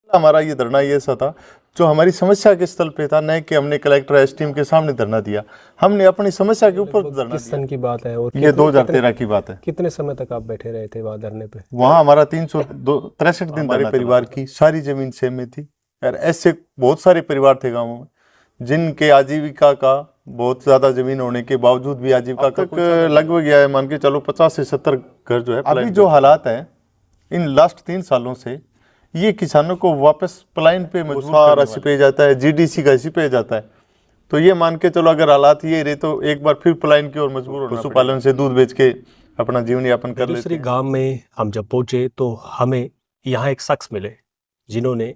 हमारा ये धरना ये सा था जो हमारी समस्या के स्थल पे था, न कि हमने कलेक्टर एस टीम के सामने धरना दिया। हमने अपनी समस्या के ऊपर धरना किस सन की बात है और ये 2013 की बात है। कितने समय तक आप बैठे रहे थे वहाँ धरने पे? वहाँ हमारा 363 दिन हमारे परिवार की सारी जमीन सेम में थी और ऐसे बहुत सारे परिवार थे गाँव में जिनके आजीविका का बहुत ज्यादा जमीन होने के बावजूद भी आजीविका तक लगभग गया है, मान के चलो 50 से 70 घर जो है। अभी जो हालात है इन लास्ट 3 सालों से ये किसानों को वापस पलायन पे मजबूर पे जाता है, जीडीसी का इसी पे जाता है। तो ये मान के चलो अगर हालात ये रहे तो एक बार फिर पलायन की ओर मजबूर होना, पशुपालन से दूध बेच के अपना जीवन यापन कर लेते हैं। दूसरी गांव में हम जब पहुंचे तो हमें यहाँ एक शख्स मिले जिन्होंने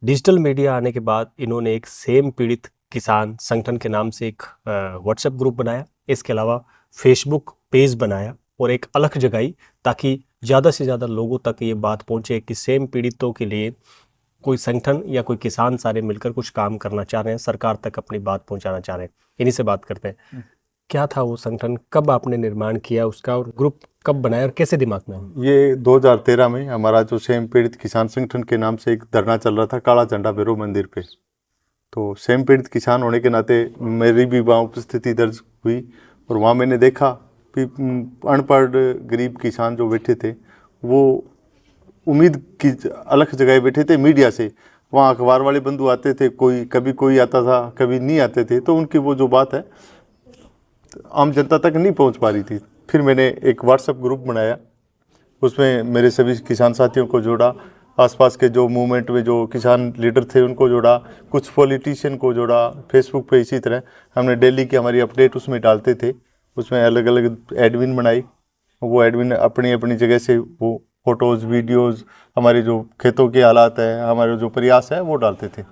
डिजिटल मीडिया आने के बाद इन्होंने एक सेम पीड़ित किसान संगठन के नाम से एक व्हाट्सएप ग्रुप बनाया, इसके अलावा फेसबुक पेज बनाया और एक अलख जगाई ताकि ज़्यादा से ज़्यादा लोगों तक ये बात पहुंचे कि सेम पीड़ितों के लिए कोई संगठन या कोई किसान सारे मिलकर कुछ काम करना चाह रहे हैं, सरकार तक अपनी बात पहुंचाना चाह रहे हैं। इन्हीं से बात करते हैं। क्या था वो संगठन, कब आपने निर्माण किया उसका और ग्रुप कब बनाया और कैसे दिमाग में? ये 2013 में हमारा जो सेम पीड़ित किसान संगठन के नाम से एक धरना चल रहा था काला झंडा भैरव मंदिर पे। तो सेम पीड़ित किसान होने के नाते मेरी भी वहाँ उपस्थिति दर्ज हुई और वहाँ मैंने देखा कि अनपढ़ गरीब किसान जो बैठे थे वो उम्मीद की अलग जगह बैठे थे मीडिया से। वहाँ अखबार वाले बंधु आते थे, कोई कभी कोई आता था कभी नहीं आते थे, तो उनकी वो जो बात है आम जनता तक नहीं पहुँच पा रही थी। फिर मैंने एक व्हाट्सएप ग्रुप बनाया, उसमें मेरे सभी किसान साथियों को जोड़ा, आसपास के जो मूवमेंट में जो किसान लीडर थे उनको जोड़ा, कुछ पॉलिटिशियन को जोड़ा। फेसबुक पे इसी तरह हमने डेली की हमारी अपडेट उसमें डालते थे। उसमें अलग अलग एडमिन बनाई, वो एडमिन अपनी अपनी जगह से वो फोटोज़ वीडियोज़ हमारे जो खेतों के हालात है, हमारे जो प्रयास है वो डालते थे।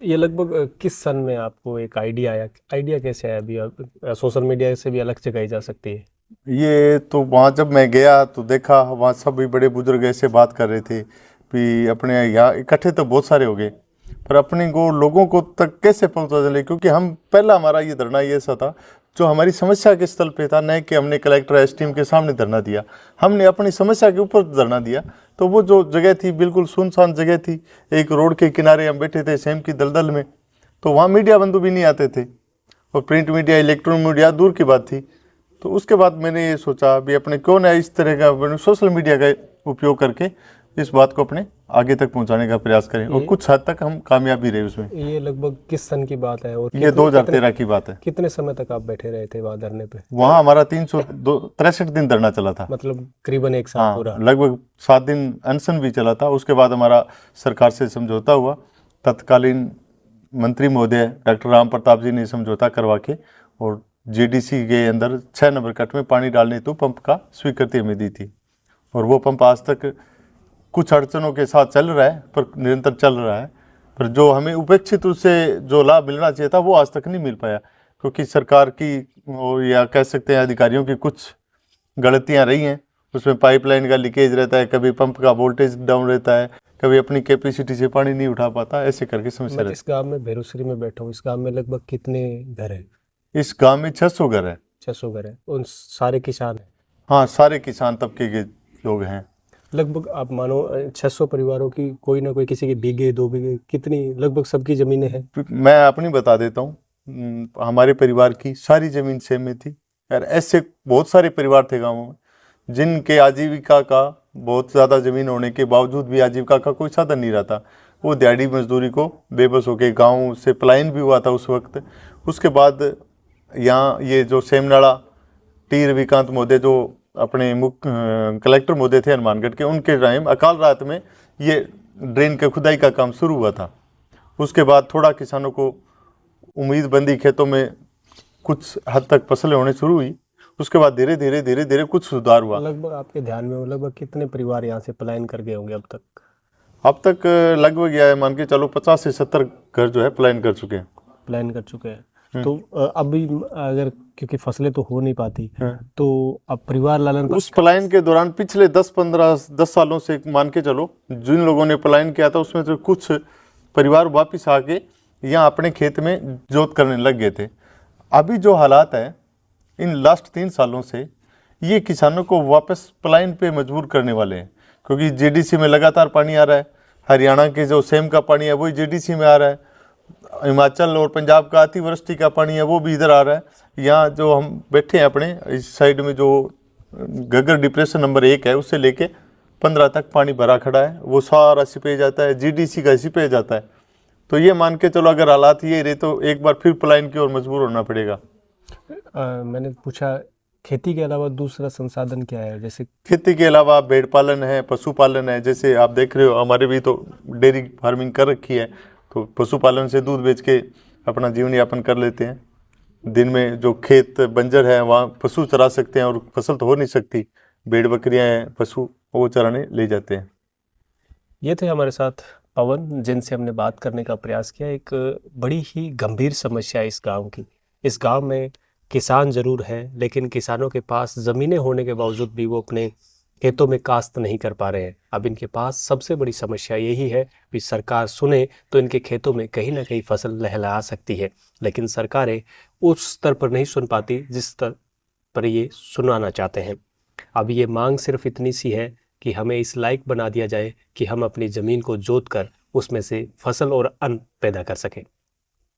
ये लगभग किस सन में आपको एक आइडिया आया? आइडिया कैसे आया? अभी सोशल मीडिया से भी अलग जगाई जा सकती है। ये तो वहाँ जब मैं गया तो देखा वहाँ सभी बड़े बुजुर्ग ऐसे बात कर रहे थे कि अपने यहाँ इकट्ठे तो बहुत सारे हो गए पर अपने को लोगों को तक कैसे पहुँचा चले, क्योंकि हम पहला हमारा ये धरना ये सा था जो हमारी समस्या के स्थल पे था, न कि हमने कलेक्टर एस टीम के सामने धरना दिया। हमने अपनी समस्या के ऊपर धरना दिया। तो वो जो जगह थी बिल्कुल सुनसान जगह थी, एक रोड के किनारे हम बैठे थे सेम की दलदल में। तो वहाँ मीडिया बंधु भी नहीं आते थे और प्रिंट मीडिया इलेक्ट्रॉनिक मीडिया दूर की बात थी। तो उसके बाद मैंने ये सोचा भी अपने क्यों ना इस तरह का सोशल मीडिया का उपयोग करके इस बात को अपने आगे तक पहुंचाने का प्रयास करें और कुछ हद तक हम कामयाब भी रहे उसमें। ये लगभग किस सन की बात है और ये 2013 की बात है। कितने समय तक आप बैठे रहे थे वहाँ धरने पे? वहाँ हमारा 363 दिन धरना चला था, मतलब करीबन एक साल पूरा। लगभग 7 दिन अनशन भी चला था। उसके बाद हमारा सरकार से समझौता हुआ, तत्कालीन मंत्री महोदय डॉक्टर राम प्रताप जी ने समझौता करवा के और जीडीसी के अंदर 6 नंबर कट में पानी डालने तो पंप का स्वीकृति हमें दी थी और वो पंप आज तक कुछ अड़चनों के साथ चल रहा है पर निरंतर चल रहा है। पर जो हमें उपेक्षित उससे जो लाभ मिलना चाहिए था वो आज तक नहीं मिल पाया, क्योंकि सरकार की या कह सकते हैं अधिकारियों की कुछ गलतियां रही हैं। उसमें पाइपलाइन का लीकेज रहता है, कभी पंप का वोल्टेज डाउन रहता है, कभी अपनी कैपेसिटी से पानी नहीं उठा पाता, ऐसे करके समस्या रहती है। इस गाँव में भैरोसरी में बैठा हूँ, इस गाँव में लगभग कितने घर है? इस गाँव में 600 घर है। 600 घर है। उन सारे किसान हैं? हाँ, सारे किसान तबके के लोग हैं। लगभग आप मानो 600 परिवारों की कोई ना कोई, किसी के बीघे 2 बीघे, कितनी लगभग सबकी ज़मीनें हैं? मैं अपनी बता देता हूँ, हमारे परिवार की सारी ज़मीन सेम में थी और ऐसे बहुत सारे परिवार थे गाँव में जिनके आजीविका का बहुत ज़्यादा ज़मीन होने के बावजूद भी आजीविका का कोई साधन नहीं रहता। वो दिहाड़ी मजदूरी को बेबस होकर गाँव से पलायन भी हुआ था उस वक्त। उसके बाद यहाँ ये जो सेमनाड़ा टी रविकांत महोदय जो अपने मुख्य कलेक्टर महोदय थे हनुमानगढ़ के, उनके टाइम अकाल रात में ये ड्रेन के खुदाई का काम शुरू हुआ था। उसके बाद थोड़ा किसानों को उम्मीद बंदी, खेतों में कुछ हद तक फसलें होने शुरू हुई। उसके बाद धीरे धीरे कुछ सुधार हुआ। लगभग आपके ध्यान में लगभग कितने परिवार यहाँ से पलायन कर गए होंगे अब तक? अब तक लगभग यह मान के चलो 50 से 70 घर जो है पलायन कर चुके हैं। पलायन कर चुके हैं। तो अभी अगर, क्योंकि फसलें तो हो नहीं पाती, तो अब परिवार लालन उस पलायन के दौरान पिछले 10 सालों से मान के चलो जिन लोगों ने पलायन किया था उसमें तो कुछ परिवार वापिस आके यहाँ अपने खेत में जोत करने लग गए थे। अभी जो हालात है इन लास्ट 3 सालों से ये किसानों को वापस पलायन पे मजबूर करने वाले हैं, क्योंकि जीडीसी में लगातार पानी आ रहा है। हरियाणा के जो सेम का पानी है वही जीडीसी में आ रहा है, हिमाचल और पंजाब का अतिवृष्टि का पानी है वो भी इधर आ रहा है। यहाँ जो हम बैठे हैं अपने इस साइड में, जो घग्गर डिप्रेशन नंबर 1 है उससे लेके 15 तक पानी भरा खड़ा है, वो सारा सिपेज जाता है, जीडीसी का सिपेज जाता है। तो ये मान के चलो अगर हालात ये रहे तो एक बार फिर पलायन की ओर मजबूर होना पड़ेगा। मैंने पूछा खेती के अलावा दूसरा संसाधन क्या है, जैसे खेती के अलावा भेड़ पालन है, पशुपालन है। जैसे आप देख रहे हो हमारे भी तो डेयरी फार्मिंग कर रखी है, तो पशुपालन से दूध बेच के अपना जीवन यापन कर लेते हैं। दिन में जो खेत बंजर है वहाँ पशु चरा सकते हैं और फसल तो हो नहीं सकती, भेड़ बकरियाँ हैं, पशु वो चराने ले जाते हैं। ये थे हमारे साथ पवन, जिनसे हमने बात करने का प्रयास किया। एक बड़ी ही गंभीर समस्या है इस गांव की। इस गांव में किसान ज़रूर हैं, लेकिन किसानों के पास ज़मीनें होने के बावजूद भी वो अपने खेतों में काश्त नहीं कर पा रहे हैं। अब इनके पास सबसे बड़ी समस्या यही है कि सरकार सुने तो इनके खेतों में कहीं ना कहीं फसल लहलहा सकती है, लेकिन सरकारें उस स्तर पर नहीं सुन पाती जिस स्तर पर ये सुनाना चाहते हैं। अब ये मांग सिर्फ इतनी सी है कि हमें इस लायक बना दिया जाए कि हम अपनी ज़मीन को जोत कर उसमें से फसल और अन्न पैदा कर सकें।